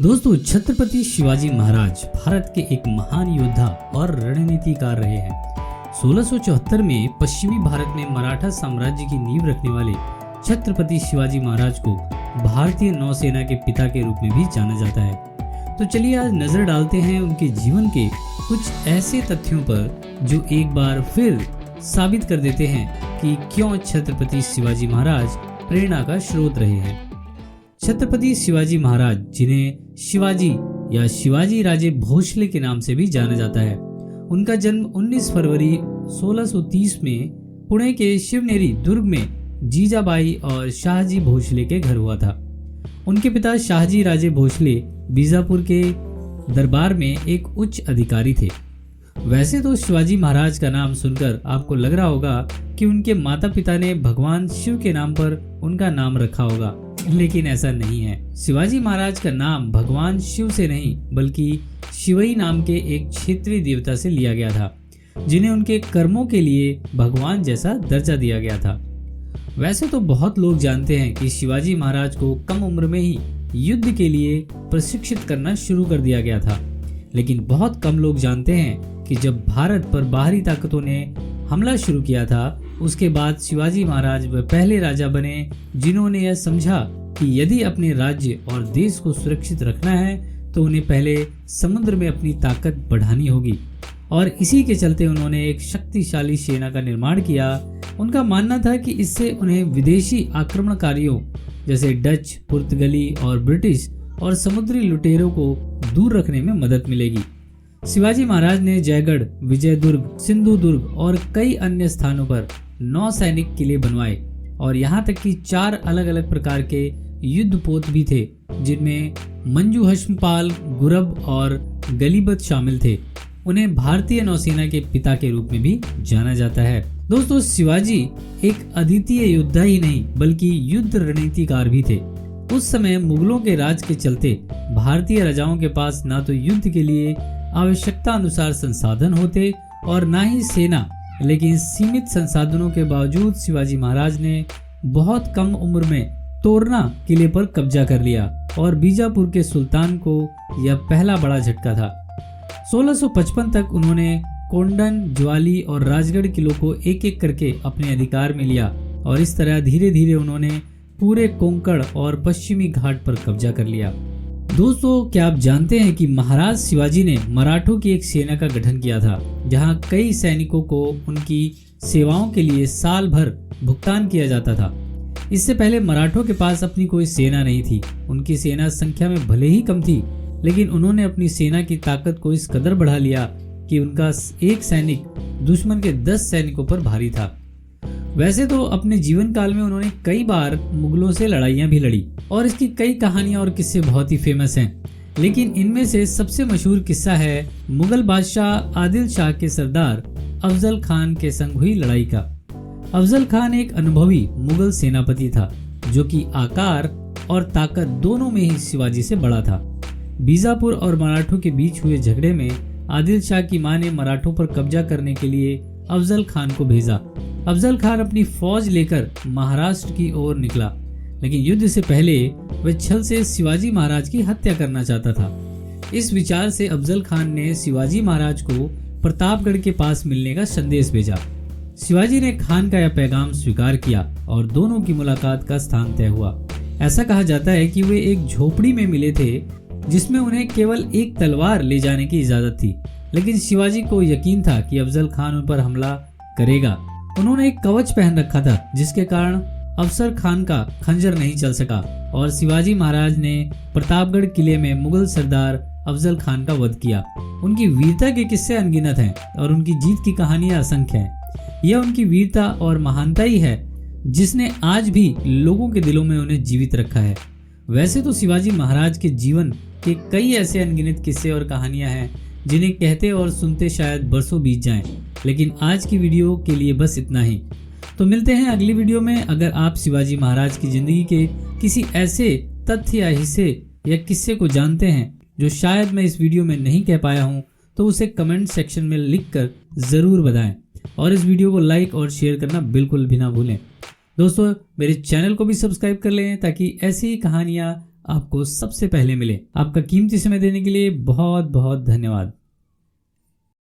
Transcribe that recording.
दोस्तों, छत्रपति शिवाजी महाराज भारत के एक महान योद्धा और रणनीतिकार रहे हैं। 1674 में पश्चिमी भारत में मराठा साम्राज्य की नींव रखने वाले छत्रपति शिवाजी महाराज को भारतीय नौसेना के पिता के रूप में भी जाना जाता है। तो चलिए आज नजर डालते हैं उनके जीवन के कुछ ऐसे तथ्यों पर जो एक बार फिर साबित कर देते हैं कि क्यों छत्रपति शिवाजी महाराज प्रेरणा का स्रोत रहे हैं। छत्रपति शिवाजी महाराज, जिन्हें शिवाजी या शिवाजी राजे भोसले के नाम से भी जाना जाता है, उनका जन्म 19 फरवरी 1630 में पुणे के शिवनेरी दुर्ग में जीजाबाई और शाहजी भोसले के घर हुआ था। उनके पिता शाहजी राजे भोसले बीजापुर के दरबार में एक उच्च अधिकारी थे। वैसे तो शिवाजी महाराज का नाम सुनकर आपको लग रहा होगा कि उनके माता पिता ने भगवान शिव के नाम पर उनका नाम रखा होगा, लेकिन ऐसा नहीं है। शिवाजी महाराज का नाम भगवान शिव से नहीं बल्कि शिवई नाम के एक क्षेत्रीय देवता से लिया गया था, जिन्हें उनके कर्मों के लिए भगवान जैसा दर्जा दिया गया था। वैसे तो बहुत लोग जानते हैं कि शिवाजी महाराज को कम उम्र में ही युद्ध के लिए प्रशिक्षित करना शुरू कर दिया गया था, लेकिन बहुत कम लोग जानते हैं कि जब भारत पर बाहरी ताकतों ने हमला शुरू किया था, उसके बाद शिवाजी महाराज वह पहले राजा बने जिन्होंने यह समझा कि यदि अपने राज्य और देश को सुरक्षित रखना है तो उन्हें पहले समुद्र में अपनी ताकत बढ़ानी होगी, और इसी के चलते उन्होंने एक शक्तिशाली सेना का निर्माण किया। उनका मानना था कि इससे उन्हें विदेशी आक्रमणकारियों जैसे डच, पुर्तगाली और ब्रिटिश और समुद्री लुटेरों को दूर रखने में मदद मिलेगी। शिवाजी महाराज ने जयगढ़, विजयदुर्ग, सिंधुदुर्ग और कई अन्य स्थानों पर 9 सैनिक किले बनवाए, और यहाँ तक कि 4 अलग अलग प्रकार के युद्धपोत भी थे, जिनमें मंजू हश्मपाल, गुरब और गलीबत शामिल थे। उन्हें भारतीय नौसेना के पिता के रूप में भी जाना जाता है। दोस्तों, शिवाजी एक अद्वितीय योद्धा ही नहीं बल्कि युद्ध रणनीतिकार भी थे। उस समय मुगलों के राज के चलते भारतीय राजाओं के पास ना तो युद्ध के लिए आवश्यकता अनुसार संसाधन होते और ना ही सेना, लेकिन सीमित संसाधनों के बावजूद शिवाजी महाराज ने बहुत कम उम्र में तोरना किले पर कब्जा कर लिया, और बीजापुर के सुल्तान को यह पहला बड़ा झटका था। 1655 तक उन्होंने कोंडन, ज्वाली और राजगढ़ किलों को एक एक करके अपने अधिकार में लिया, और इस तरह धीरे धीरे उन्होंने पूरे कोंकण और पश्चिमी घाट पर कब्जा कर लिया। दोस्तों, क्या आप जानते हैं कि महाराज शिवाजी ने मराठों की एक सेना का गठन किया था, जहां कई सैनिकों को उनकी सेवाओं के लिए साल भर भुगतान किया जाता था। इससे पहले मराठों के पास अपनी कोई सेना नहीं थी। उनकी सेना संख्या में भले ही कम थी, लेकिन उन्होंने अपनी सेना की ताकत को इस कदर बढ़ा लिया कि उनका एक सैनिक दुश्मन के 10 सैनिकों पर भारी था। वैसे तो अपने जीवन काल में उन्होंने कई बार मुगलों से लड़ाइयां भी लड़ी, और इसकी कई कहानियां और किस्से बहुत ही फेमस हैं, लेकिन इनमें से सबसे मशहूर किस्सा है मुगल बादशाह आदिल शाह के सरदार अफजल खान के संग हुई लड़ाई का। अफजल खान एक अनुभवी मुगल सेनापति था, जो कि आकार और ताकत दोनों में ही शिवाजी से बड़ा था। बीजापुर और मराठों के बीच हुए झगड़े में आदिल शाह की मां ने मराठों पर कब्जा करने के लिए अफजल खान को भेजा। अफजल खान अपनी फौज लेकर महाराष्ट्र की ओर निकला, लेकिन युद्ध से पहले वह छल से शिवाजी महाराज की हत्या करना चाहता था। इस विचार से अफजल खान ने शिवाजी महाराज को प्रतापगढ़ के पास मिलने का संदेश भेजा। शिवाजी ने खान का यह पैगाम स्वीकार किया और दोनों की मुलाकात का स्थान तय हुआ। ऐसा कहा जाता है कि वे एक झोपड़ी में मिले थे, जिसमें उन्हें केवल एक तलवार ले जाने की इजाजत थी, लेकिन शिवाजी को यकीन था कि अफजल खान उन पर हमला करेगा। उन्होंने एक कवच पहन रखा था, जिसके कारण अफसर खान का खंजर नहीं चल सका, और शिवाजी महाराज ने प्रतापगढ़ किले में मुगल सरदार अफजल खान का वध किया। उनकी वीरता के किस्से अनगिनत हैं और उनकी जीत की कहानियां असंख्य हैं। यह उनकी वीरता और महानता ही है जिसने आज भी लोगों के दिलों में उन्हें जीवित रखा है। वैसे तो शिवाजी महाराज के जीवन के कई ऐसे अनगिनत किस्से और कहानियां हैं जिन्हें कहते और सुनते शायद बरसों बीत जाएं, लेकिन आज की वीडियो के लिए बस इतना ही। तो मिलते हैं अगली वीडियो में। अगर आप शिवाजी महाराज की जिंदगी के किसी ऐसे तथ्य या हिस्से या किस्से को जानते हैं जो शायद मैं इस वीडियो में नहीं कह पाया हूं, तो उसे कमेंट सेक्शन में लिखकर जरूर बताएं, और इस वीडियो को लाइक और शेयर करना बिल्कुल भी ना भूलें। दोस्तों, मेरे चैनल को भी सब्सक्राइब कर लें ताकि ऐसी ही कहानियां आपको सबसे पहले मिले। आपका कीमती समय देने के लिए बहुत बहुत धन्यवाद।